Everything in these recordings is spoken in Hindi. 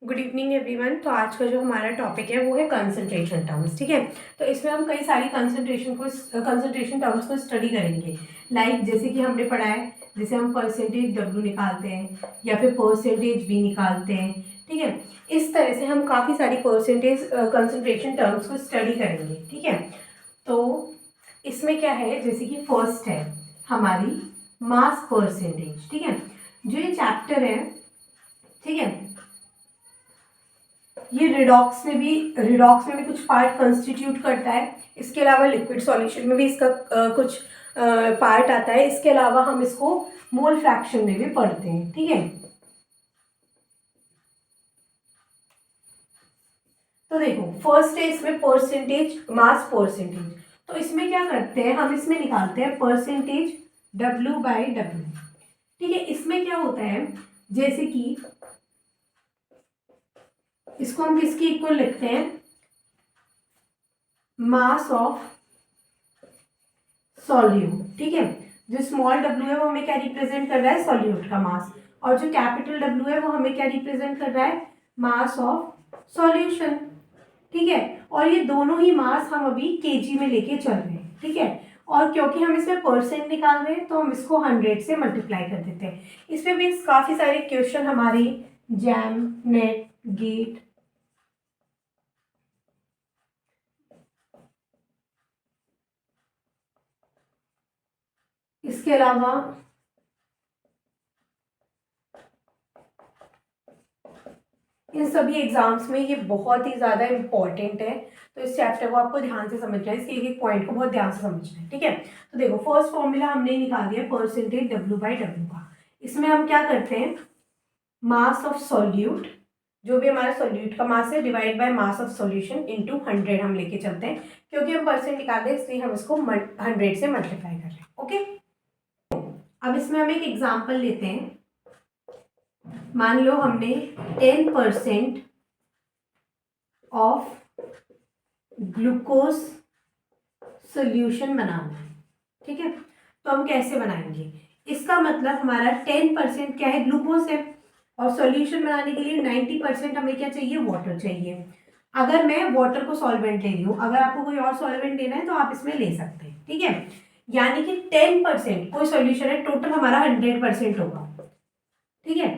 Good evening everyone. तो आज का जो हमारा टॉपिक है वो है कंसंट्रेशन टर्म्स। ठीक है, तो इसमें हम कई सारी कंसंट्रेशन टर्म्स को स्टडी करेंगे। जैसे कि हमने पढ़ा है, जैसे हम परसेंटेज डब्ल्यू निकालते हैं या फिर परसेंटेज वी निकालते हैं। ठीक है, इस तरह से हम काफ़ी सारी कंसंट्रेशन टर्म्स को स्टडी करेंगे। ठीक है, तो इसमें क्या है, जैसे कि फर्स्ट है हमारी मास परसेंटेज। ठीक है, जो ये चैप्टर है, ठीक है, ये रिडॉक्स में भी कुछ पार्ट कंस्टिट्यूट करता है। इसके अलावा लिक्विड सॉल्यूशन में भी इसका कुछ पार्ट आता है। इसके अलावा हम इसको मोल फ्रैक्शन में भी पढ़ते हैं। ठीक है, तो देखो फर्स्ट है इसमें परसेंटेज, मास परसेंटेज। तो इसमें क्या करते हैं, हम इसमें निकालते हैं परसेंटेज डब्ल्यू बाई डब्ल्यू। ठीक है, इसमें क्या होता है, जैसे कि इसको हम किसकी इक्वल लिखते हैं, मास ऑफ सॉल्यूट। ठीक है, जो स्मॉल डब्ल्यू है वो हमें क्या रिप्रेजेंट कर रहा है, सॉल्यूट का मास, और जो कैपिटल डब्ल्यू है वो हमें क्या रिप्रेजेंट कर रहा है, मास ऑफ सॉल्यूशन। ठीक है, और ये दोनों ही मास हम अभी केजी में लेके चल रहे हैं। ठीक है, और क्योंकि हम इसमें परसेंट निकाल रहे हैं तो हम इसको 100 से मल्टीप्लाई कर देते हैं। इसमें भी काफ़ी सारे क्वेश्चन हमारी जैम, नेट, गेट, इसके अलावा इन सभी एग्जाम्स में ये बहुत ही ज़्यादा इम्पॉर्टेंट है। तो इस चैप्टर को आपको ध्यान से समझना है, इसके एक एक पॉइंट को बहुत ध्यान से समझना है। ठीक है, तो देखो फर्स्ट फॉर्मूला हमने निकाल दिया परसेंटेज डब्ल्यू बाई डब्ल्यू का। इसमें हम क्या करते हैं, मास ऑफ सॉल्यूट, जो भी हमारा सॉल्यूट का मास है, divide by mass of solution into 100 हम लेके चलते हैं। क्योंकि हम परसेंट निकाल रहे हैं इसलिए हम इसको 100 से मल्टीप्लाई कर रहे हैं। ओके, अब इसमें हम एक एग्जाम्पल लेते हैं। मान लो हमने 10% ऑफ ग्लूकोज सोल्यूशन बनाना है। ठीक है, तो हम कैसे बनाएंगे, इसका मतलब हमारा 10% क्या है, ग्लूकोज है, और सॉल्यूशन बनाने के लिए 90% हमें क्या चाहिए, वाटर चाहिए। अगर मैं वाटर को सॉल्वेंट ले रही हूँ, अगर आपको कोई और सॉल्वेंट लेना है तो आप इसमें ले सकते हैं। ठीक है, यानी कि 10% कोई सॉल्यूशन है, टोटल हमारा 100% होगा। ठीक है,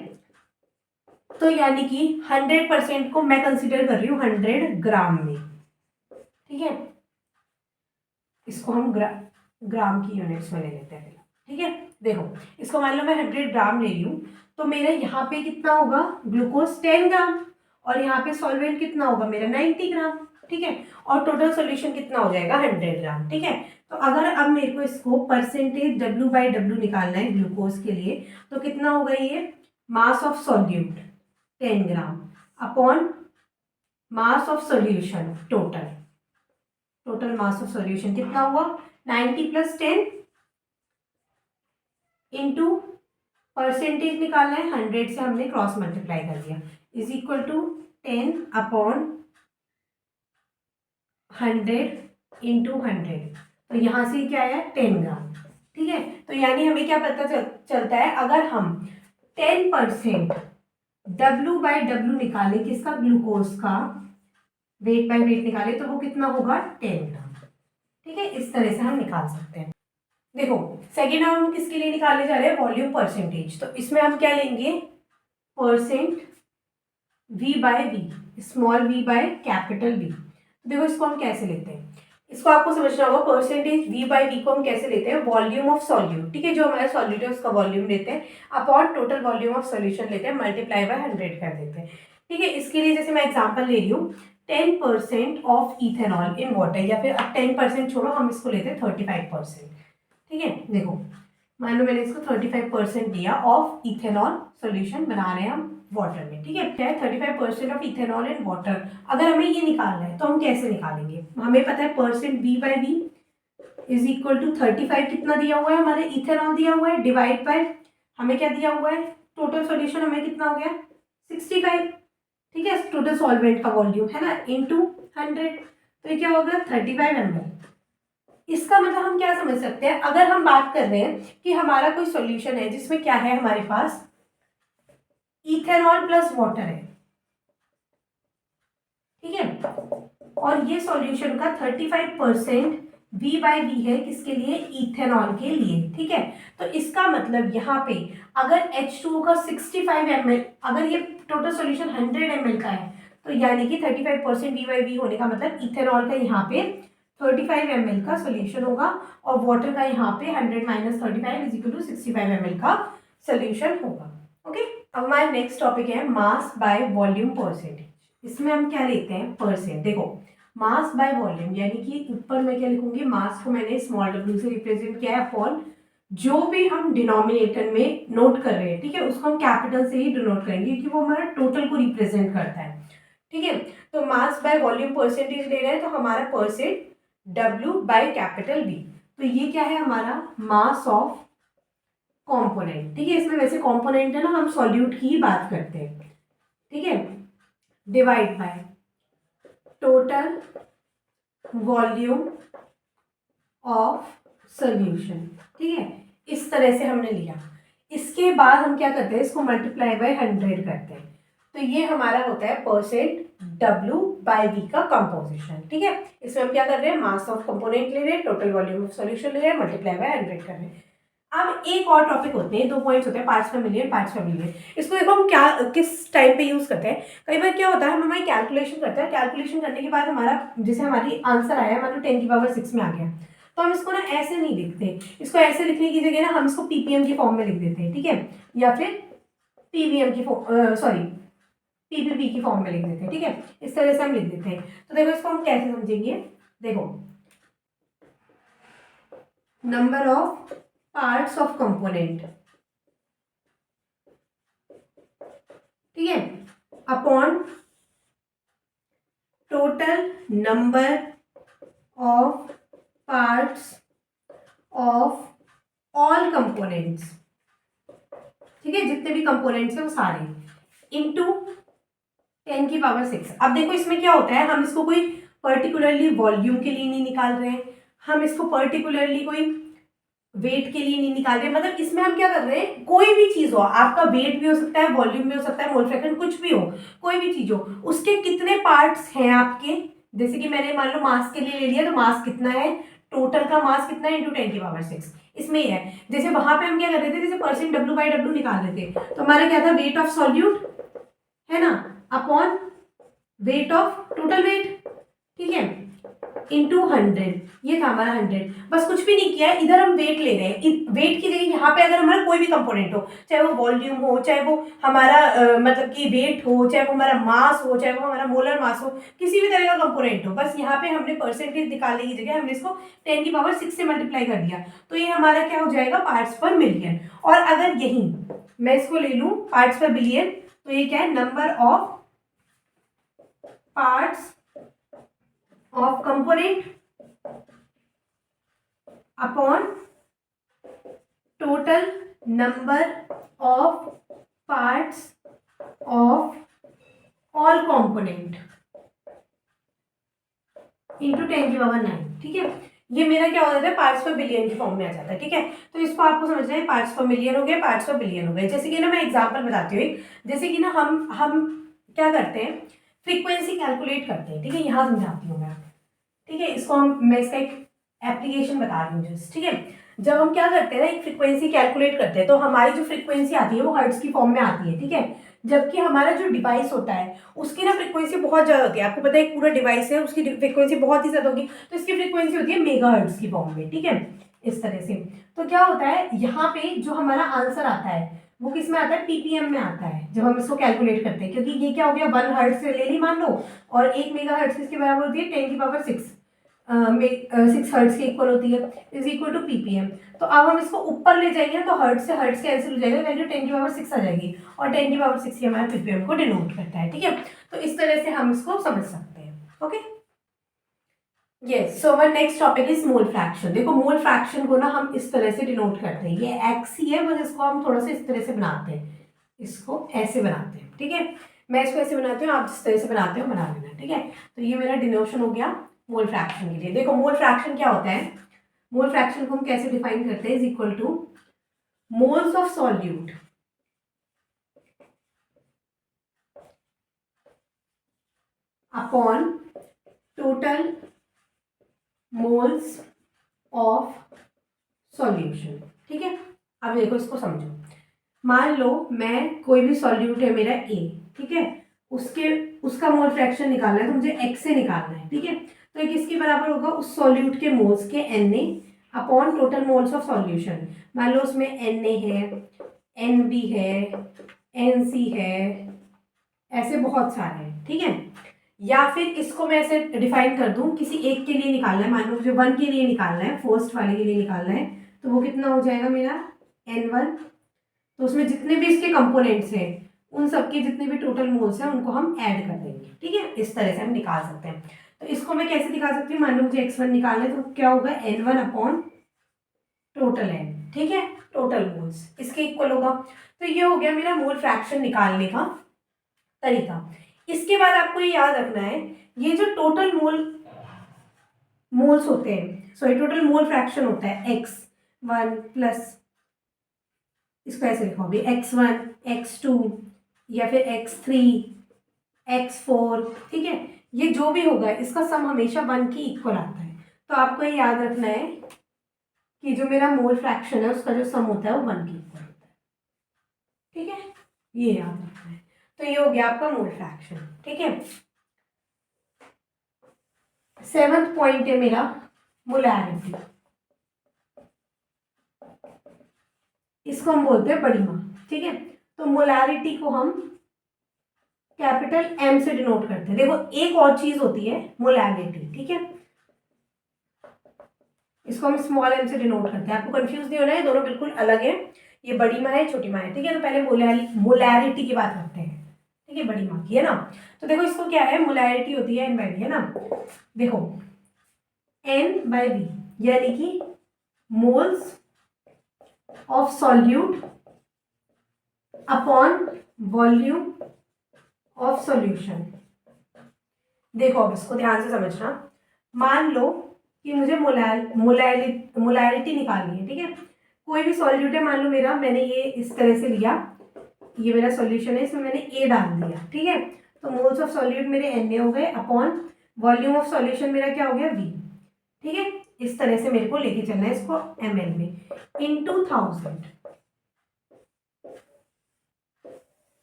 तो यानी कि 100% को मैं कंसिडर कर रही हूँ 100 ग्राम में। ठीक है, इसको हम ग्राम की यूनिट्स में ले लेते हैं। ठीक है, देखो इसको मान लो मैं 100 ग्राम ले रही हूँ, तो मेरा यहाँ पे कितना होगा, ग्लूकोज 10 ग्राम, और यहाँ पे सॉल्वेंट कितना होगा मेरा 90 ग्राम। ठीक है, और टोटल सॉल्यूशन कितना हो जाएगा 100 ग्राम। ठीक है, तो अगर अब मेरे को इसको परसेंटेज डब्ल्यू बाई डब्ल्यू निकालना है ग्लूकोज के लिए, तो कितना होगा ये, mass of solute 10 gram upon mass of solution, total mass of solution कितना हुआ, 90 प्लस 10 इंटू परसेंटेज निकालना है, 100 से हमने क्रॉस मल्टीप्लाई कर दिया, is equal to 10 upon 100 into 100। तो यहाँ से क्या आया, 10 ग्राम। ठीक है, तो यानी हमें क्या पता चलता है, अगर हम 10% डब्ल्यू बाई डब्ल्यू निकाले, किसका, ग्लूकोज का, वेट बाय वेट निकाले, तो वो कितना होगा, 10 ग्राम। ठीक है, इस तरह से हम निकाल सकते हैं। देखो सेकेंड हम किसके लिए निकालने जा रहे हैं, वॉल्यूम परसेंटेज। तो इसमें हम क्या लेंगे, percent V by V, small V by capital V. देखो इसको हम कैसे लेते हैं, इसको आपको समझना होगा। परसेंटेज वी बाय वी को हम कैसे लेते हैं, वॉल्यूम ऑफ सॉल्यूट। ठीक है, जो हमारा सॉल्यूट है उसका वॉल्यूम लेते हैं, upon total volume of solution लेते हैं, मल्टीप्लाई बाय 100 कर देते हैं। ठीक है, इसके लिए जैसे मैं एग्जांपल ले रही हूँ, 10% ऑफ इथेनॉल इन वाटर, या फिर अब 10% छोड़ो, हम इसको लेते हैं 35%। ठीक है, देखो मान लो मैंने इसको 35% दिया ऑफ इथेनॉल सॉल्यूशन बना रहे हैं हम वाटर में। ठीक है, क्या है, 35% ऑफ इथेनॉल इन वाटर। अगर हमें ये निकालना है तो हम कैसे निकालेंगे, हमें पता है percent B by B is equal to 35 कितना दिया हुआ है, हमारे इथेनॉल दिया हुआ है, डिवाइड बाय हमें क्या दिया हुआ है, टोटल सॉल्यूशन हमें कितना हो गया, 65। ठीक है, टोटल सॉल्वेंट का वॉल्यूम है ना, इंटू 100, तो ये क्या होगा 35 ml। इसका मतलब हम क्या समझ सकते हैं, अगर हम बात कर रहे हैं कि हमारा कोई सॉल्यूशन है जिसमें क्या है, हमारे पास इथेनॉल प्लस वाटर है, ठीक है। और ये सॉल्यूशन का 35% V/V है, किसके लिए? इथेनॉल के लिए, ठीक है। तो इसका मतलब यहाँ पे अगर H2O का 65 ml, अगर ये टोटल सॉल्यूशन 100 ml का है, तो यानी कि 35% V/V होने का मतलब इथेनॉल का यहाँ पे 35 ml का सॉल्यूशन होगा, और वाटर का यहाँ पे 100 - 35 = 65 ml का सॉल्यूशन होगा। ओके, अब हमारा नेक्स्ट टॉपिक है मास बाय वॉल्यूम परसेंटेज। इसमें हम क्या लेते हैं? परसेंट। देखो, मास बाय वॉल्यूम, यानी कि ऊपर मैं क्या लिखूंगी? मास को मैंने स्मॉल w से रिप्रेजेंट किया है अपॉन जो भी हम डिनोमिनेटर में नोट कर रहे हैं, ठीक है, उसको हम कैपिटल से ही डिनोट करेंगे क्योंकि वो हमारा टोटल को रिप्रेजेंट करता है, ठीक है। तो मास बाय वॉल्यूम परसेंटेज ले रहे हैं, तो हमारा percent W by capital V। तो ये क्या है? हमारा मास ऑफ कॉम्पोनेंट, ठीक है। इसमें वैसे कॉम्पोनेंट है ना, हम सॉल्यूट की ही बात करते हैं, ठीक है। Divide by total volume of solution, ठीक है। इस तरह से हमने लिया। इसके बाद हम क्या करते हैं? इसको मल्टीप्लाई बाय 100 करते हैं, तो ये हमारा होता है परसेंट W बाय V का कंपोजिशन, ठीक है। इसमें हम क्या कर रहे हैं? मास ऑफ कंपोनेंट ले रहे हैं, टोटल वॉल्यूम ऑफ सॉल्यूशन ले रहे हैं, मल्टीप्लाई बाय 100 कर रहे हैं। अब एक और टॉपिक होते हैं, 2 पॉइंट्स होते हैं, पार्ट्स पर मिलियन, पार्ट्स पर मिलियन। इसको देखो हम क्या किस टाइम पे यूज करते हैं। कई बार क्या होता है, हम हमारी कैलकुलेशन करते हैं, कैलकुलेशन करने के बाद हमारा जैसे हमारी आंसर आया, मान लो 10⁻6 में आ गया, तो हम इसको ना ऐसे नहीं लिखते। इसको ऐसे लिखने की जगह ना हम इसको पीपीएम की फॉर्म में लिख देते हैं, ठीक है, या फिर पीवीएम की सॉरी पीपीपी की फॉर्म में लिख देते हैं, ठीक है। इस तरह से हम लिख देते हैं। तो देखो इसको हम कैसे समझेंगे? देखो, number of parts of component, ठीक है, upon total number of parts of all components, ठीक है, जितने भी कंपोनेंट्स हैं वो सारे, इनटू 10⁻6। अब देखो इसमें क्या होता है, हम इसको कोई पर्टिकुलरली वॉल्यूम के लिए नहीं निकाल रहे हैं, हम इसको पर्टिकुलरली कोई वेट के लिए नहीं निकाल रहे। मतलब इसमें हम क्या कर रहे हैं? कोई भी चीज हो, आपका वेट भी हो सकता है, वॉल्यूम भी हो सकता है, मोल फ्रैक्शन, कुछ भी हो, कोई भी चीज हो, उसके कितने पार्ट्स हैं आपके। जैसे कि मैंने मान लो मास के लिए ले लिया, तो मास कितना है? टोटल का मास कितना है? इंटू 10⁻6। इसमें ही है। जैसे वहां पे हम क्या कर रहे थे? जैसे परसेंट W बाई W निकाल रहे थे, तो हमारा क्या था? वेट ऑफ सॉल्यूट, है ना, upon weight of total weight, ठीक है, इंटू 100। ये था हमारा 100। बस कुछ भी नहीं किया है, इधर हम वेट ले रहे हैं। वेट की जगह यहाँ पे अगर हमारा कोई भी कंपोनेंट हो, चाहे वो वॉल्यूम हो, चाहे वो हमारा मतलब कि वेट हो, चाहे वो हमारा मास हो, चाहे वो हमारा मोलर मास हो, किसी भी तरह का कंपोनेंट हो, बस यहाँ पे हमने परसेंटेज निकालने की जगह हमने इसको 10⁻6 से मल्टीप्लाई कर दिया, तो ये हमारा क्या हो जाएगा? पार्ट्स पर मिलियन। और अगर यही मैं इसको ले लूँ पार्ट्स पर बिलियन, तो ये क्या है? Number of parts of component upon total number of parts of all component into 10⁹, ठीक है। ये मेरा क्या हो जाता है? पार्ट्स पर बिलियन की फॉर्म में आ जाता है, ठीक है। तो इसको आपको समझना है, पार्ट्स पर मिलियन हो गए, पार्ट्स पर बिलियन हो गए। जैसे कि ना मैं एग्जांपल बताती हूँ, जैसे कि ना हम क्या करते हैं? फ्रीक्वेंसी कैलकुलेट करते हैं, ठीक है। यहाँ समझाती हूँ मैं, ठीक है। इसको मैं इसका एक एप्लीकेशन बता रही हूँ जस्ट, ठीक है। जब हम क्या करते हैं ना, एक फ्रीक्वेंसी कैलकुलेट करते हैं, तो हमारी जो फ्रीक्वेंसी आती है वो हर्ट्ज की फॉर्म में आती है, ठीक है। जबकि हमारा जो डिवाइस होता है उसकी ना फ्रीक्वेंसी बहुत ज़्यादा होती है। आपको पता है एक पूरा डिवाइस है, उसकी फ्रीक्वेंसी बहुत ही ज़्यादा होगी, तो इसकी फ्रीक्वेंसी होती है मेगाहर्ट्ज की फॉर्म में, ठीक है, इस तरह से। तो क्या होता है, यहाँ पे जो हमारा आंसर आता है वो किस में आता है? पीपीएम में आता है, जब हम इसको कैलकुलेट करते हैं। क्योंकि ये क्या हो गया? 1 हर्ट्ज से ले ली मान लो, और 1 मेगाहर्ट्ज किसके बराबर होती है? 10⁻6 6 हर्ट्ज की इक्वल होती है, इज इक्वल टू पीपीएम। तो अब हम इसको ऊपर ले जाएंगे ना, तो हर्ट्ज से हर्ट्ज कैंसिल हो जाएगा, वैल्यू 10⁻6 आ जाएगी, और 10⁻6 ही हमारा पीपीएम को डिनोट करता है, ठीक है। तो इस तरह से हम इसको समझ सकते हैं, okay. Yes, so our next topic is mole fraction. देखो, मोल फ्रैक्शन को ना हम इस तरह से डिनोट करते हैं, ये एक्स ही है, बस इसको हम थोड़ा सा इस तरह से बनाते हैं, इसको ऐसे बनाते हैं, ठीक है। मैं इसको ऐसे बनाती हूँ, आप जिस तरह से बनाते हो बना लेना, ठीक है। तो ये मेरा डिनोशन हो गया मोल फ्रैक्शन के लिए। देखो, मोल फ्रैक्शन क्या होता है? मोल फ्रैक्शन को हम कैसे डिफाइन करते हैं? Is equal to moles of solute upon total moles of solution. ठीक है, अब देखो इसको समझो। मान लो मैं कोई भी सॉल्यूट है मेरा ए, ठीक है, उसका मोल फ्रैक्शन निकालना है तो मुझे एक्स से निकालना है। ठीक है, तो ये किसके बराबर होगा? उस सॉल्यूट के मोल्स के N A upon total moles of solution. मान लो उसमें एन ए है, एन बी है, एन सी है, ऐसे बहुत सारे हैं। ठीक है, या फिर इसको मैं ऐसे डिफाइन कर दूं, किसी एक के लिए निकालना है, मान लो मुझे 1 के लिए निकालना है, फर्स्ट वाले के लिए निकालना है, तो वो कितना हो जाएगा मेरा N1। तो उसमें जितने भी इसके कंपोनेंट्स हैं उन सबके जितने भी टोटल मोल्स हैं उनको हम ऐड कर देंगे। ठीक है, इस तरह से हम निकाल सकते हैं। तो इसको मैं कैसे निकाल सकती हूँ? मान लो मुझे x1 निकालना है तो क्या होगा? N1 upon total n। ठीक है, टोटल मोल्स इसके इक्वल होगा। तो ये हो गया मेरा मोल फ्रैक्शन निकालने का तरीका। इसके बाद आपको ये याद रखना है, ये जो टोटल मोल्स होते हैं, सॉरी टोटल मोल फ्रैक्शन होता है x1 प्लस, इसको ऐसे लिखोगे x1 x2 या फिर x3 x4। ठीक है, ये जो भी होगा इसका सम हमेशा 1 के इक्वल आता है। तो आपको ये याद रखना है कि जो मेरा मोल फ्रैक्शन है उसका जो सम होता है वो 1 के इक्वल होता है। ठीक है, ये याद रखना है। तो ये हो गया आपका मोल फ्रैक्शन। ठीक है, 7th पॉइंट है मेरा मोलैरिटी। इसको हम बोलते हैं बड़ी माँ। ठीक है, तो मोलैरिटी को हम कैपिटल M से डिनोट करते हैं। देखो एक और चीज होती है मोलैरिटी। ठीक है, इसको हम स्मॉल m से डिनोट करते हैं। आपको कंफ्यूज नहीं होना है, दोनों बिल्कुल अलग है। ये बड़ी माँ है, छोटी माँ है। ठीक है, तो पहले मोलैरिटी की बात करते हैं। ठीक है, बड़ी माँ की है ना। तो देखो इसको क्या है, मोलैरिटी होती है N/V, है ना। देखो N/V यानी कि moles of solute upon volume of solution. देखो अब इसको ध्यान से समझना। मान लो कि मुझे मोलैरिटी निकालनी है। ठीक है, कोई भी सॉल्यूट है, मान लो मेरा, मैंने ये इस तरह से लिया, ये मेरा सॉल्यूशन है, इसमें मैंने ए डाल दिया। ठीक है, तो मोल्स ऑफ सॉल्यूट मेरे Na हो गए अपॉन वॉल्यूम ऑफ सॉल्यूशन मेरा क्या हो गया? V। ठीक है, इस तरह से मेरे को लेके चलना है इसको ml में इनटू 1000।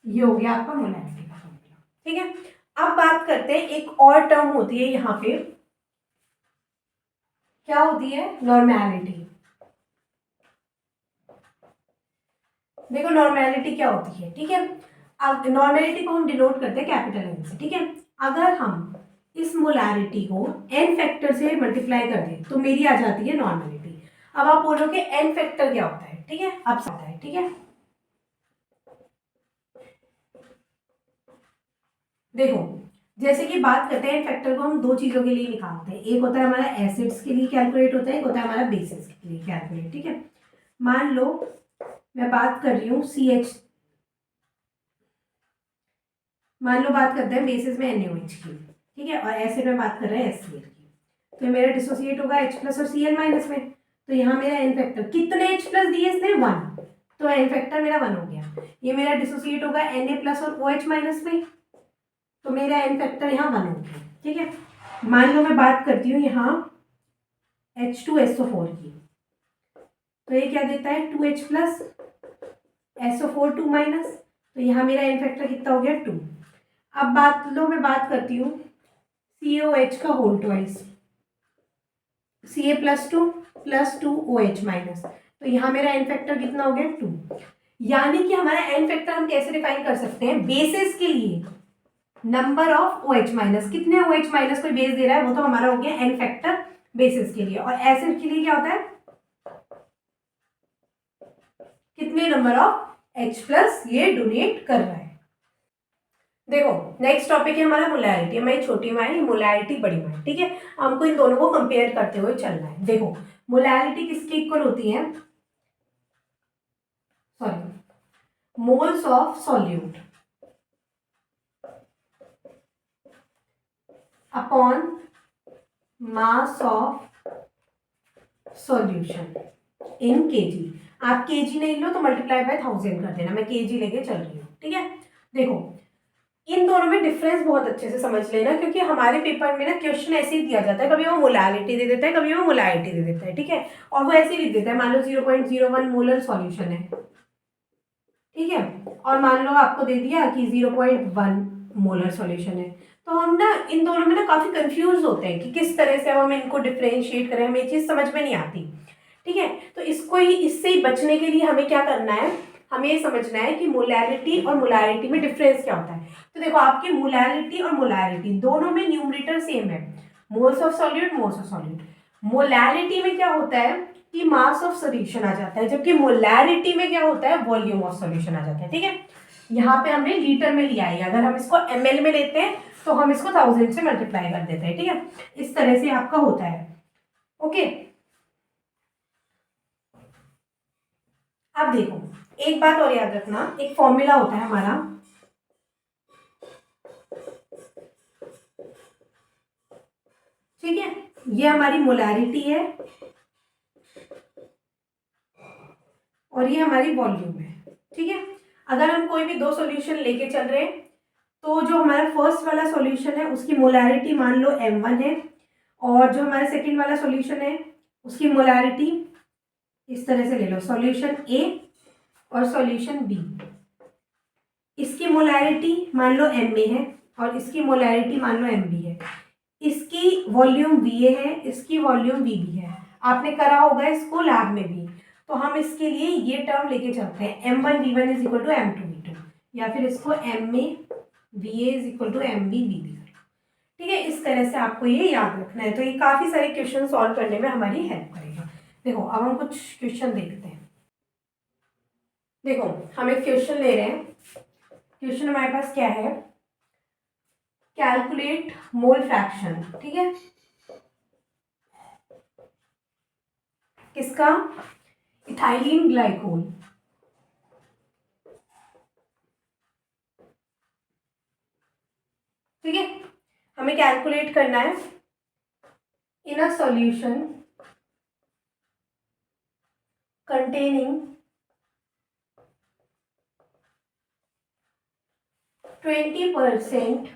ये हो गया आपका मोलैरिटी का फॉर्मूला। ठीक है, अब बात करते हैं, एक और टर्म होती है यहाँ पे, क्या होती है? नॉर्मैलिटी। देखो नॉर्मैलिटी क्या होती है। ठीक है, अब नॉर्मैलिटी को हम डिनोट करते हैं कैपिटल N से। ठीक है, अगर हम इस मोलैरिटी को n फैक्टर से मल्टीप्लाई कर दें तो मेरी आ जाती है नॉर्मैलिटी। अब आप बोलोगे n फैक्टर क्या होता है? ठीक है, अब आता है। ठीक है, देखो जैसे कि बात करते हैं, फैक्टर को हम दो चीजों के लिए निकालते हैं। एक होता है हमारा एसिड्स के लिए कैलकुलेट होता है, एक होता है हमारा बेसिस के लिए कैलकुलेट। ठीक है, मान लो मैं बात कर रही हूँ CH, मान लो बात करते हैं बेसिस में NaOH की। ठीक है, और एसिड में बात कर रहे हैं HCl की। तो मेरा डिसोसिएट होगा H प्लस और Cl माइनस में। तो यहाँ मेरा n फैक्टर कितने H प्लस दिए इसने? 1। तो n फैक्टर मेरा 1 हो गया। ये मेरा डिसोसिएट होगा Na प्लस और OH माइनस में, तो मेरा n फैक्टर यहाँ 1 हो गया। ठीक है, मान लो मैं बात करती हूँ यहाँ H2SO4 की, तो ये क्या देता है? 2H प्लस SO4 2 माइनस, तो यहाँ मेरा n फैक्टर कितना हो गया? 2। अब मैं बात करती हूँ COH का whole twice, Ca plus 2 OH minus, तो यहाँ मेरा n फैक्टर कितना हो गया? 2। यानी कि हमारा n फैक्टर हम कैसे डिफाइन कर सकते हैं? बेसिस के लिए नंबर ऑफ OH माइनस, कितने OH माइनस कोई बेस दे रहा है, वो तो हमारा हो गया n फैक्टर बेसिस के लिए। और एसिड के लिए क्या होता है? कितने नंबर ऑफ H प्लस ये डोनेट कर रहा है। देखो नेक्स्ट टॉपिक है हमारा मोलैरिटी। हमारी छोटी माँ है, मोलैरिटी बड़ी माँ है। ठीक है, हमको इन दोनों को कंपेयर करते हुए चलना है। देखो मोलैरिटी किसके इक्वल होती है? Sorry, moles of solute upon mass of solution in kg। आप kg नहीं लो तो मल्टीप्लाई बाय 1000 कर देना, मैं kg लेके चल रही हूँ। ठीक है, देखो इन दोनों में डिफरेंस बहुत अच्छे से समझ लेना, क्योंकि हमारे पेपर में ना क्वेश्चन ऐसे ही दिया जाता है, कभी वो मोलारिटी दे देता है, कभी वो मोलारिटी दे देता है, ठीक है, और वो ऐसे ही लिख देता है, मान लो 0.01 मोलर सॉल्यूशन है, ठीक है, और मान लो आपको दे दिया कि 0.1 मोलर सॉल्यूशन है। तो हम ना इन दोनों में ना काफ़ी कंफ्यूज होते हैं कि किस तरह से हम इनको डिफ्रेंशिएट करें, हमें ये चीज़ समझ में नहीं आती, ठीक है। तो इसको ही, इससे ही बचने के लिए हमें क्या करना है, हमें ये समझना है कि मोलैरिटी और मोलारिटी में डिफरेंस क्या होता है। तो देखो, आपकी मोलैरिटी और मोलारिटी दोनों में न्यूमरेटर सेम है, moles of solute, moles of solute. Molarity में क्या होता है कि मास ऑफ सॉल्यूशन आ जाता है, जबकि मोलैरिटी में क्या होता है, वॉल्यूम ऑफ सॉल्यूशन आ जाता है, ठीक है। यहाँ पे हमने लीटर में लिया है, अगर हम इसको ml में लेते हैं तो हम इसको 1000 से मल्टीप्लाई कर देते हैं, ठीक है। इस तरह से आपका होता है, ओके। अब देखो, एक बात और याद रखना, एक फॉर्मूला होता है हमारा, ठीक है, ये हमारी मोलैरिटी है और ये हमारी वॉल्यूम है, ठीक है। अगर हम कोई भी दो सॉल्यूशन लेके चल रहे हैं तो जो हमारा फर्स्ट वाला सॉल्यूशन है उसकी मोलैरिटी मान लो m1 है, और जो हमारा सेकंड वाला सॉल्यूशन है उसकी मोलैरिटी इस तरह से ले लो, सॉल्यूशन A और सॉल्यूशन B, इसकी मोलैरिटी मान लो Ma है और इसकी मोलैरिटी मान लो Mb है, इसकी वॉल्यूम Va है, इसकी वॉल्यूम Vb है। आपने करा होगा इसको लैब में भी, तो हम इसके लिए ये टर्म लेके चलते हैं, m1v1 is equal to m2v2, या फिर इसको MAVA is equal to MBVB, ठीक है। इस तरह से आपको ये याद रखना है, तो ये काफ़ी सारे क्वेश्चन सॉल्व करने में हमारी हेल्प करेगा। देखो, अब हम कुछ क्वेश्चन देखते हैं। देखो, हम एक क्वेश्चन ले रहे हैं, क्वेश्चन हमारे पास क्या है, कैलकुलेट मोल फ्रैक्शन, ठीक है, किसका, इथाइलिन ग्लाइकोल, ठीक है। हमें कैलकुलेट करना है इन a solution containing 20%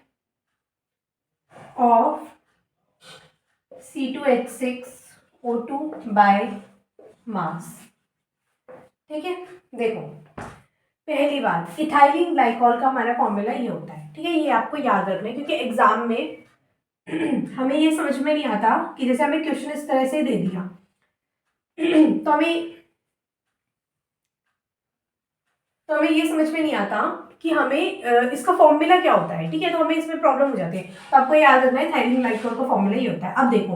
of C2H6O2 by mass, ठीक है। देखो, पहली बात, इथाइलिन ग्लाइकॉल का हमारा फॉर्मूला ये होता है, ठीक है, ये आपको याद रखना है, क्योंकि एग्जाम में हमें ये समझ में नहीं आता कि जैसे हमें क्वेश्चन इस तरह से दे दिया तो हमें ये समझ में नहीं आता कि हमें इसका फॉर्मूला क्या होता है, ठीक है, तो हमें इसमें प्रॉब्लम हो जाती है। तो आपको याद रखना है इथाइलिन ग्लाइकॉल का फॉर्मूला ये होता है। अब देखो,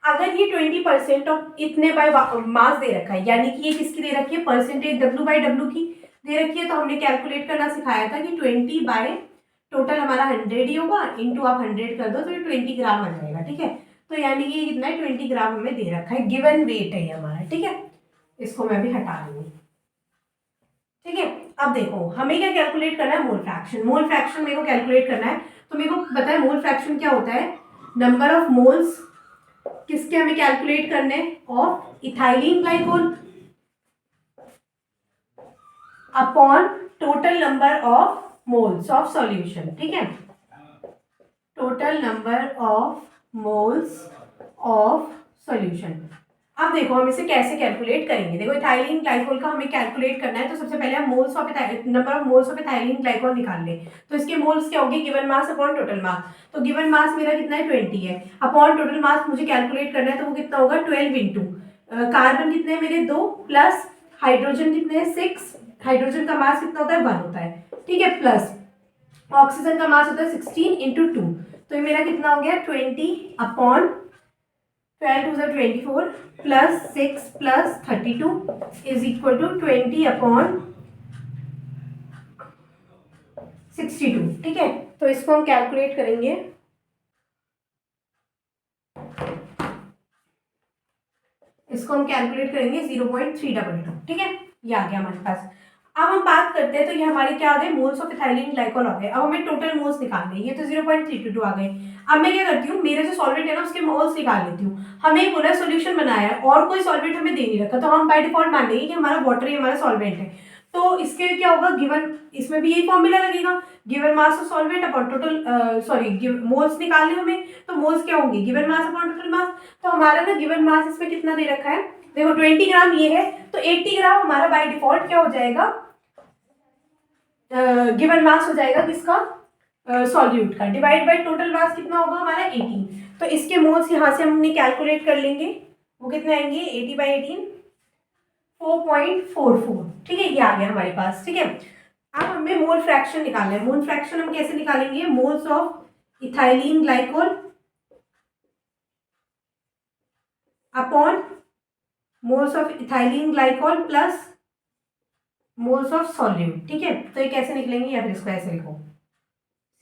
अगर ये 20% ऑफ इतने बाय मास दे रखा है, यानी कि ये किसकी दे रखी है, परसेंटेज W/W की दे रखी है, तो हमने कैलकुलेट करना सिखाया था कि 20 बाय टोटल हमारा 100 ही होगा, इंटू आप 100 कर दो तो ये 20 ग्राम आ जाएगा, ठीक है। तो यानी कि ये कितना है, 20 ग्राम हमें दे रखा है, गिवन वेट है ये हमारा, ठीक है। इसको मैं भी हटा दूंगी, ठीक है। अब देखो, हमें क्या कैलकुलेट करना है, मोल फ्रैक्शन। मोल फ्रैक्शन मेरे को कैलकुलेट करना है, तो मेरे को पता है मोल फ्रैक्शन क्या होता है, नंबर ऑफ मोल्स किसके हमें कैलकुलेट करने, of ethylene glycol upon total number of moles of solution, ठीक है, total number of moles of solution. अब देखो, हम इसे कैसे कैलकुलेट करेंगे। देखो, इथाइलिन ग्लाइकोल का हमें कैलकुलेट करना है, तो सबसे पहले हम moles of number of moles of ethylene glycol निकाल लें। तो इसके मोल्स क्या होंगे, given mass upon total mass. तो गिवन मास मेरा कितना है, 20 है, अपॉन टोटल मास मुझे कैलकुलेट करना है, तो वो कितना होगा, 12 इंटू कार्बन कितने हैं मेरे 2, प्लस हाइड्रोजन कितने हैं 6, हाइड्रोजन का मास कितना होता है 1 होता है, ठीक है, प्लस ऑक्सीजन का मास होता है 16 इंटू 2, तो ये मेरा कितना हो गया 20 upon 12 two 24 plus 6 plus 32 is equal to 20 upon 62, ठीक है। तो इसको हम कैलकुलेट करेंगे, इसको हम कैलकुलेट करेंगे 0.322, ठीक है, ये आ गया हमारे पास। अब हम बात करते हैं, तो ये हमारे क्या आ गए, मोल्स ऑफ इथाइलिन ग्लाइकोल आ गए। अब हमें टोटल मोल्स निकालने हैं, ये तो 0.322 आ गए। अब मैं क्या करती हूँ, मेरा जो सॉल्वेंट है ना उसके मोल्स निकाल लेती हूँ। हमें पूरा सोल्यूशन बनाया है और कोई सॉल्वेंट हमें दे नहीं रखा, तो हम बाय डिफॉल्ट मान लेंगे कि हमारा वाटर ही हमारा सॉल्वेंट है। तो इसके क्या होगा, गिवन, इसमें भी यही फॉर्मूला लगेगा, given mass of solvent upon total, sorry moles निकालने हमें, तो मोल्स क्या होंगे, given mass upon total mass. तो हमारा ना गिवन मास इसमें कितना दे रखा है, देखो 20 ग्राम ये है, तो 80 ग्राम हमारा बाय डिफॉल्ट क्या हो जाएगा, गिवन मास हो जाएगा किसका, सॉल्यूट का, डिवाइड बाय टोटल मास कितना होगा हमारा 18। तो इसके मोल्स यहाँ से हमने कैलकुलेट कर लेंगे, वो कितने आएंगे, 80 बाई 18 4.44, ठीक है, ये आ गया हमारे पास, ठीक है। अब हमें मोल फ्रैक्शन निकालना है। मोल फ्रैक्शन हम कैसे निकालेंगे, moles of ethylene glycol upon moles of ethylene glycol plus moles of solute, ठीक है। तो ये कैसे निकलेंगे, या फिर इसको ऐसे लिखो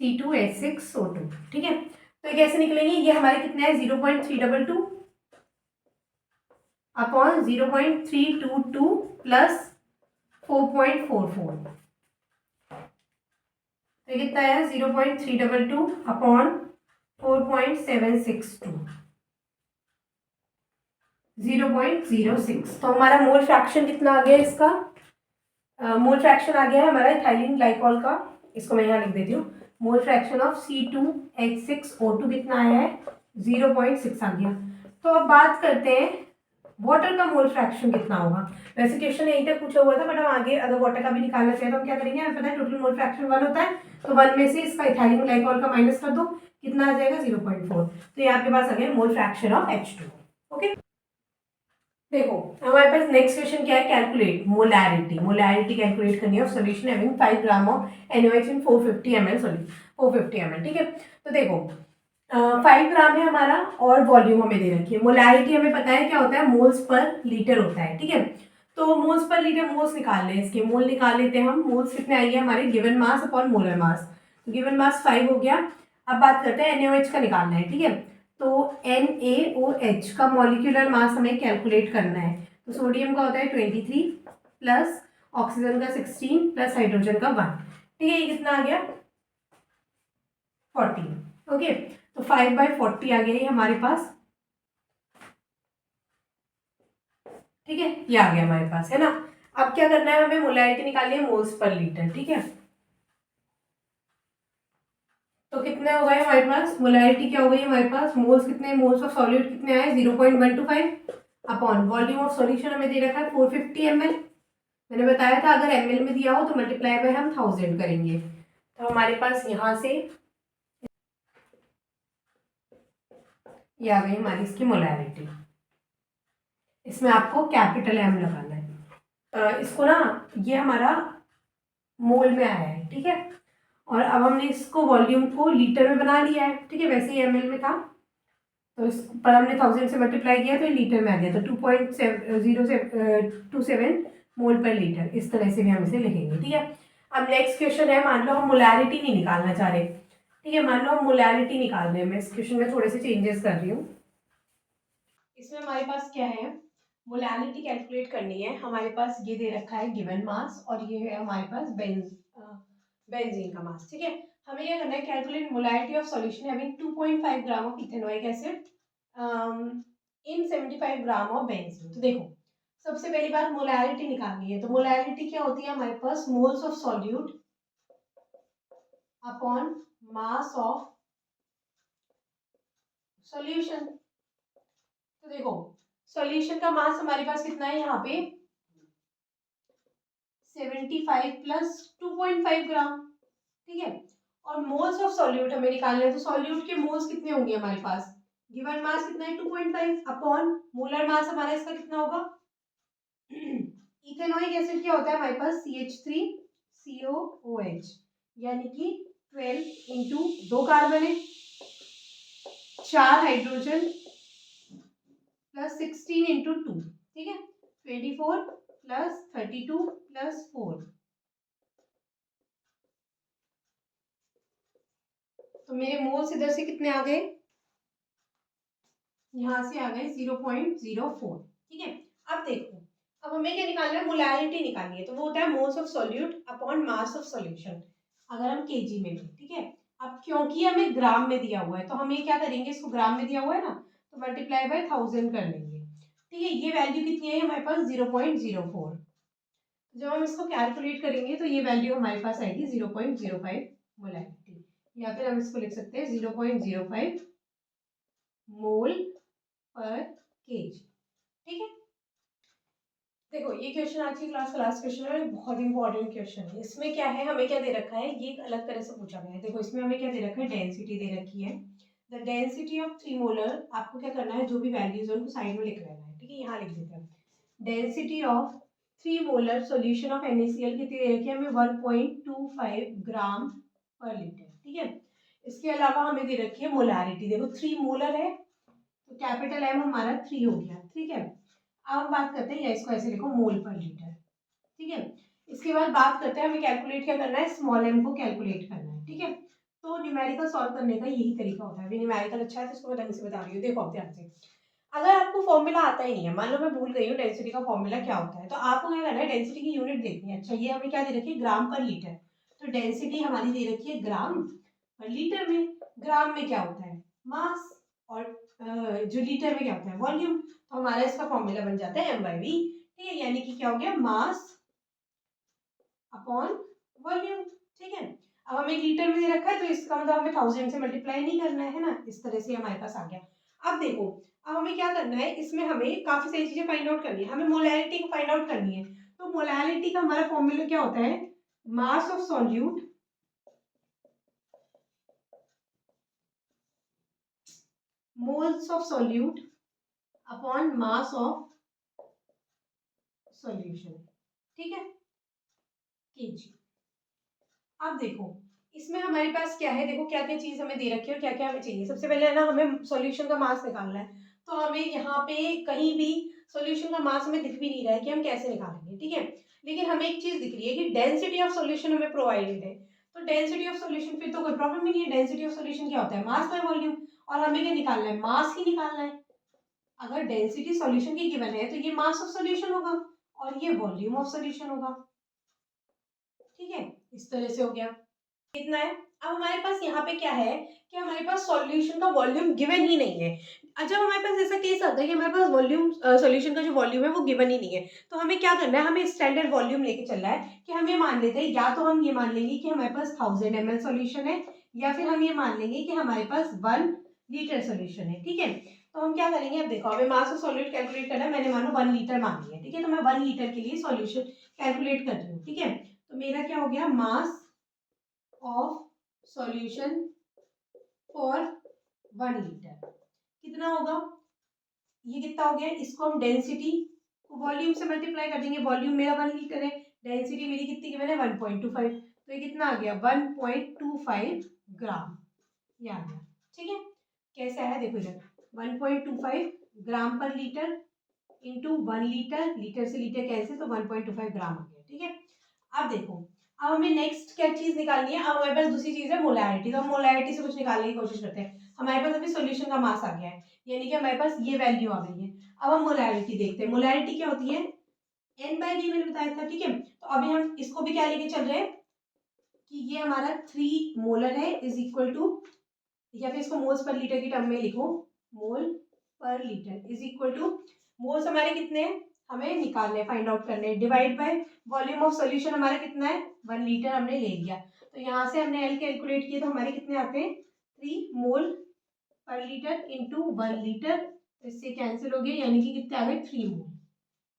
C2H6O2, ठीक है। तो ये कैसे निकलेंगे, ये हमारे कितने हैं 0.322 अपॉन 0.322 प्लस 4.44, तो ये कितना है 0.322 अपॉन 4.762, 0.06। तो हमारा मोल फ्रैक्शन कितना आ गया इसका, मोल फ्रैक्शन आ गया है हमारा इथाइलिन ग्लाइकॉल का, इसको मैं यहाँ लिख देती हूँ, मोल फ्रैक्शन ऑफ C2H6O2 कितना आया है 0.6 आ गया। तो अब बात करते हैं वाटर का मोल फ्रैक्शन कितना होगा। वैसे क्वेश्चन यहीं तक पूछा हुआ था, बट हम आगे अगर वाटर का भी निकालना चाहिए तो हम क्या करेंगे, हमें पता है टोटल मोल फ्रैक्शन 1 होता है, तो 1 में से इसका इथाइलिन ग्लाइकॉल का माइनस कर दो, कितना आ जाएगा 0.4। तो ये आपके पास आ गया mole fraction of H2। Okay, देखो हमारे पास नेक्स्ट क्वेश्चन क्या है, कैलकुलेट मोलैरिटी। मोलैरिटी कैलकुलेट करनी है of solution having 5 gram of NaOH in 450 ml solution, 450 ml, ठीक है। तो देखो 5 ग्राम है हमारा और वॉल्यूम हमें दे रखी है। मोलैरिटी हमें पता है क्या होता है, मोल्स पर लीटर होता है, ठीक है। तो मोल्स पर लीटर, मोल्स निकाल लें, इसके मोल निकाल लेते हैं हम। मोल्स कितने आएंगे हमारे, given mass upon molar mass, given mass 5 हो गया। अब बात करते हैं NaOH का निकालना है, ठीक है। तो NaOH का मॉलिक्यूलर मास हमें कैलकुलेट करना है। तो सोडियम का होता है 23 प्लस ऑक्सीजन का 16 प्लस हाइड्रोजन का 1, ठीक है। ये कितना आ गया 40, ओके। तो 5/40 आ गया ये हमारे पास, ठीक है, ये आ गया हमारे पास, है ना। अब क्या करना है, हमें मोलैरिटी निकालनी है मोल्स पर लीटर, ठीक है। तो कितने हो गए हमारे पास, मोलैरिटी क्या हो गई हमारे पास, मोल्स कितने, मोल्स ऑफ सॉल्यूट कितने आए 0.125 अपॉन वॉल्यूम ऑफ सॉल्यूशन हमें दे रखा है 450 ml। मैंने बताया था अगर ml में दिया हो तो मल्टीप्लाई बाय हम 1000 करेंगे। तो हमारे पास यहाँ से ये आ गई हमारी इसकी मोलैरिटी। इसमें आपको कैपिटल M लगाना है। इसको ना, ये हमारा मोल में आया है, ठीक है। और अब हमने इसको वॉल्यूम को लीटर में बना लिया है, ठीक है। वैसे ही ml में था, तो इस पर हमने 1000 से मल्टीप्लाई किया तो ये लीटर में आ गया, तो 2.027 मोल पर लीटर, इस तरह से भी हम इसे लिखेंगे, ठीक है। अब नेक्स्ट क्वेश्चन है, मान लो हम मोलैरिटी नहीं निकालना चाह रहे, ठीक है। मान लो हम मोलैरिटी निकाल रहे हैं, मैं इस क्वेश्चन में थोड़े से चेंजेस कर रही हूँ। इसमें हमारे पास क्या है, मोलैरिटी कैलकुलेट करनी है। हमारे पास ये दे रखा है गिवन मास, और ये है हमारे पास बेंजीन का मास, ठीक है। हमें क्या करना है, calculate molarity of solution having 2.5 gram of ethanoic acid in 75 gram of benzene. तो देखो सबसे पहली बात मोलैरिटी निकालनी है। तो मोलैरिटी क्या होती है हमारे पास, moles of solute upon mass of solution. तो देखो सॉल्यूशन का मास हमारे पास कितना है यहाँ पे 75 प्लस 2.5 ग्राम, ठीक है। और मोल्स ऑफ सॉल्यूट हमें निकालना है। तो सॉल्यूट के मोल्स कितने होंगे हमारे पास, गिवन मास कितना है 2.5 अपॉन मोलर मास हमारा इसका कितना होगा इथेनॉइक एसिड क्या होता है हमारे पास CH3COOH, यानी कि 12 इंटू 2 कार्बन है, 4 हाइड्रोजन प्लस 16 इंटू 2, ठीक है, 24 प्लस 32 प्लस 4। तो मेरे मोल्स इधर से कितने आ गए, यहाँ से आ गए 0.04, ठीक है। अब देखो, अब हमें क्या निकालना है, मोलैरिटी निकालनी है। तो वो होता है moles of solute upon mass of solution, अगर हम केजी में लें, ठीक है। अब क्योंकि हमें ग्राम में दिया हुआ है तो हमें क्या करेंगे, इसको ग्राम में दिया हुआ है ना, तो मल्टीप्लाई बाय 1000 कर लेंगे, ठीक है। ये वैल्यू कितनी है हमारे पास 0.04, जब हम इसको कैलकुलेट करेंगे तो ये वैल्यू हमारे पास आएगी 0.05 मोलैरिटी, या फिर हम इसको लिख सकते हैं 0.05 मोल पर केजी। ठीक है, देखो ये क्वेश्चन आज की क्लास का लास्ट क्वेश्चन है, बहुत इंपॉर्टेंट क्वेश्चन है। इसमें क्या है, हमें क्या दे रखा है, ये एक अलग तरह से पूछा गया है। देखो इसमें हमें क्या दे रखा है, डेंसिटी दे रखी है। द डेंसिटी ऑफ 3 मोलर, आपको क्या करना है, जो भी वैल्यूज है उनको साइड में लिख लेना है। ठीक है, यहाँ लिख देते हैं density of 3 molar solution of NaCl कितनी दे रखी है हमें, 1.25 ग्राम पर लीटर। ठीक है, इसके अलावा हमें दे रखी है मोलारिटी। देखो 3 मोलर है तो कैपिटल M हमारा 3 हो गया। ठीक है, अब हम बात करते हैं, या इसको ऐसे लिखो मोल पर लीटर। ठीक है, इसके बाद बात करते हैं हमें कैलकुलेट क्या करना है, स्मॉल m को कैलकुलेट करना है। ठीक है, तो न्यूमेरिकल सॉल्व करने का यही तरीका होता है। अभी न्यूमेरिकल अच्छा है तो इसको मैं ढंग से बता रही हूँ। देखो अब ध्यान से, अगर आपको फॉर्मूला आता ही नहीं है, मान लो मैं भूल गई हूँ डेंसिटी का फॉर्मूला क्या होता है, तो आपको क्या करना है, डेंसिटी की यूनिट देखनी है। अच्छा, ये हमें क्या दे रखी है, ग्राम पर लीटर। तो डेंसिटी हमारी दे रखी है ग्राम पर लीटर में। ग्राम में क्या होता है, मास, और जो लीटर में क्या होता है, वॉल्यूम। तो हमारा इसका फॉर्मूला बन जाता है m/v। ठीक है, यानी कि क्या हो गया, मास अपॉन वॉल्यूम। ठीक है, अब हमें लीटर में दे रखा है तो इसका मतलब हमें 1000 से मल्टीप्लाई नहीं करना है ना, इस तरह से हमारे पास आ गया। अब देखो, अब हमें क्या करना है, इसमें हमें काफी सारी चीजें फाइंड आउट करनी है। हमें मोलैरिटी को फाइंड आउट करनी है। तो मोलैरिटी का हमारा फॉर्मूला क्या होता है, mass of solute moles of solute upon mass of solution. ठीक है, केजी। अब देखो इसमें हमारे पास क्या है, देखो क्या क्या चीज हमें दे रखी है और क्या क्या हमें चाहिए। सबसे पहले है ना, हमें सॉल्यूशन का मास निकालना है। तो हमें यहाँ पे कहीं भी सॉल्यूशन का मास हमें दिख भी नहीं रहा है कि हम कैसे निकालेंगे। ठीक है, लेकिन हमें एक चीज दिख रही है कि डेंसिटी ऑफ सॉल्यूशन हमें प्रोवाइडेड है। तो डेंसिटी ऑफ सॉल्यूशन, फिर तो कोई प्रॉब्लम ही नहीं है। डेंसिटी ऑफ सॉल्यूशन क्या होता है, मास बाय वॉल्यूम, और हमें क्या निकालना है, मास ही निकालना है। अगर डेंसिटी सॉल्यूशन की गिवन है तो ये मास ऑफ सॉल्यूशन होगा और ये वॉल्यूम ऑफ सॉल्यूशन होगा। ठीक है, इस तरह से हो गया, कितना है। अब हमारे पास यहाँ पे क्या है कि हमारे पास सॉल्यूशन का वॉल्यूम गिवन ही नहीं है। जब हमारे पास ऐसा केस आता है कि हमारे पास वॉल्यूम सॉल्यूशन का जो वॉल्यूम है वो गिवन ही नहीं है, तो हमें क्या करना है, हमें स्टैंडर्ड वॉल्यूम लेके चलना है। कि हम ये मान लेते हैं, या तो हम ये मान लेंगे कि हमारे पास 1000 ml सॉल्यूशन है, या फिर हम ये मान लेंगे कि हमारे पास 1 लीटर सॉल्यूशन है। ठीक है, तो हम क्या करेंगे, अब देखो हमें मास ऑफ सॉल्यूट कैलकुलेट करना है। मैंने मानो 1 लीटर मान लिया। ठीक है, तो मैं 1 लीटर के लिए सॉल्यूशन कैलकुलेट कर रही हूँ। ठीक है, तो मेरा क्या हो गया, मास ऑफ सॉल्यूशन फॉर 1 लीटर कितना होगा, ये कितना हो गया, इसको हम डेंसिटी को वॉल्यूम से मल्टीप्लाई कर देंगे। वॉल्यूम मेरा 1 लीटर है, डेंसिटी मेरी कितनी की मैंने 1.25, तो ये कितना आ गया 1.25 ग्राम, ये आ गया। ठीक है, कैसे आया देखो इधर, 1.25 ग्राम पर लीटर इंटू 1 लीटर, लीटर से लीटर कैंसिल, तो 1.25 ग्राम आ गया। ठीक है, अब देखो, अब हमें नेक्स्ट क्या चीज निकालनी है। अब हमारे पास दूसरी चीज है मोलैरिटी। तो हम मोलैरिटी से कुछ निकालने की कोशिश करते हैं। हमारे पास अभी सॉल्यूशन का मास आ गया है, यानी कि हमारे पास ये वैल्यू आ गई है। अब हम मोलैरिटी देखते हैं। मोलैरिटी क्या होती है, n/v मैंने बताया था। ठीक है, तो अभी हम इसको भी क्या लेके चल रहे हैं कि ये हमारा 3 मोलर है इज इक्वल टू, या फिर इसको मोल्स पर लीटर की टर्म में लिखो, मोल पर litre is equal to, moles हमारे कितने हैं हमें निकालने, फाइंड आउट करने, divide by volume of solution हमारा कितना है 1 लीटर हमने ले लिया। तो यहाँ से हमने एल कैलकुलेट किए तो हमारे कितने आते हैं 3 मोल पर लीटर इंटू 1 लीटर, तो इससे कैंसिल हो गया, यानी कि कितने आ गए 3 मोल।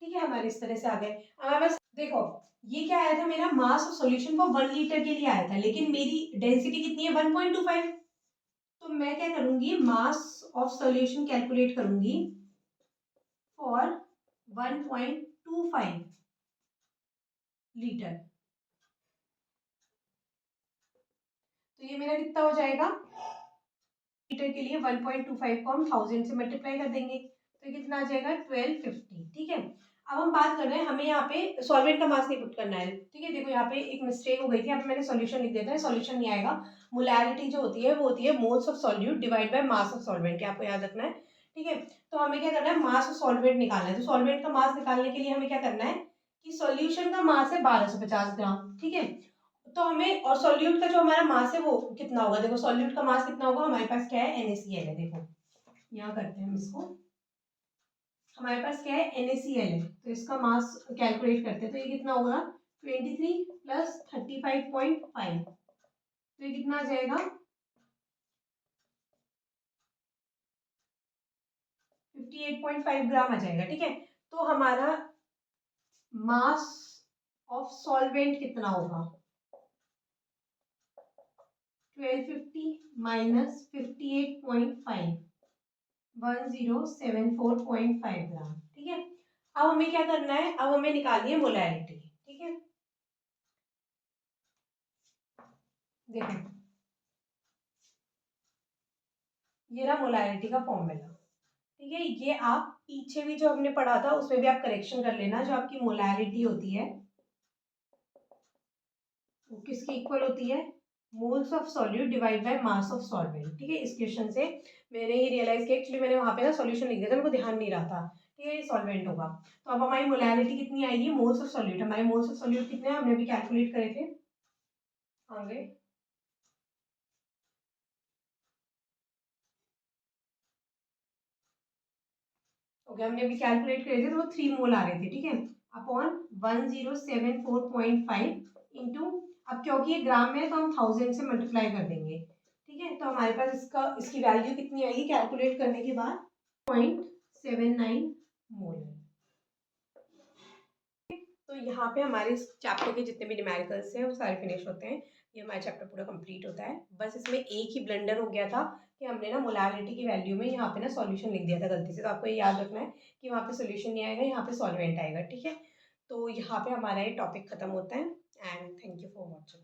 ठीक है, हमारे इस तरह से आ गए। हमारे पास देखो ये क्या आया था, मेरा मास ऑफ सॉल्यूशन को 1 लीटर के लिए आया था, लेकिन मेरी डेंसिटी कितनी है 1.25। तो मैं क्या करूंगी, मास ऑफ सॉल्यूशन कैलकुलेट करूंगी फॉर 1.25 लीटर। तो ये मेरा कितना हो जाएगा, लीटर के लिए 1.25 को हम 1000 से मल्टीप्लाई कर देंगे, तो ये कितना आ जाएगा 1250। ठीक है, अब हम बात कर रहे हैं, हमें यहाँ पे सॉल्वेंट का मास नहीं पुट करना है। ठीक है, देखो यहाँ पे एक मिस्टेक हो गई थी, यहाँ पे मैंने सॉल्यूशन लिख देता है, सॉल्यूशन नहीं आएगा। मोलैरिटी जो होती है वो होती है moles of solute divide by mass of solvent, आपको याद रखना है। ठीक है, तो हमें क्या करना है, मास ऑफ सॉल्वेंट निकालना है। तो सॉल्वेंट का मास निकालने के लिए हमें क्या करना है कि सॉल्यूशन का मास है 1250 ग्राम। ठीक है, तो हमें, और सॉल्यूट का जो हमारा मास है वो कितना होगा, देखो सॉल्यूट का मास कितना होगा, हमारे पास क्या है NaCl है। देखो यहाँ करते हैं हम इसको, हमारे पास क्या है, NaCl है, तो इसका मास कैलकुलेट करते हैं। तो ये कितना होगा, 23 प्लस 35.5, तो ये कितना आ जाएगा, 58.5 ग्राम आ जाएगा। ठीक है, तो हमारा मास ऑफ सॉल्वेंट कितना होगा, 1250 माइनस 58.5, 1074.5 ग्राम। ठीक है, अब हमें क्या करना है, अब हमें निकालनी है मोलैरिटी। ठीक है, देखो ये रहा मोलैरिटी का फॉर्मूला। ठीक है, ये आप पीछे भी जो हमने पढ़ा था उसमें भी आप करेक्शन कर लेना। जो आपकी मोलैरिटी होती है वो किसकी इक्वल होती है, moles of solute divide by mass of solvent. ठीक है, इस क्वेश्चन से मैंने ये रियलाइज किया, एक्चुअली मैंने वहां पे ना सॉल्यूशन लिख दिया था, मेरे को ध्यान नहीं रहा था। ठीक है, ये सॉल्वेंट होगा। तो अब हमारी मोलैरिटी कितनी आएगी, मोल्स ऑफ सॉल्यूट, हमारे मोल्स ऑफ सॉल्यूट कितने हैं हमने भी कैलकुलेट करे थे आगे। ओके, हमने अभी कैलकुलेट करे थे तो वो 3 मोल आ रहे थे। ठीक है, अपॉन 1074.5 इंटू, अब क्योंकि ये ग्राम में है तो हम 1000 से मल्टीप्लाई कर देंगे। ठीक है, तो हमारे पास इसकी वैल्यू कितनी आएगी कैलकुलेट करने के बाद, 0.79 मोल है। तो यहाँ पे हमारे इस चैप्टर के जितने भी न्यूमेरिकल्स हैं वो सारे फिनिश होते हैं। ये हमारा चैप्टर पूरा कंप्लीट होता है। बस इसमें एक ही ब्लंडर हो गया था कि हमने ना मोलैरिटी की वैल्यू में यहाँ पे ना सॉल्यूशन लिख दिया था गलती से। तो आपको ये याद रखना है कि वहाँ पे सॉल्यूशन नहीं आएगा, यहाँ पे सॉल्वेंट आएगा। ठीक है, तो यहाँ पे हमारा ये टॉपिक खत्म होता है। And thank you for watching.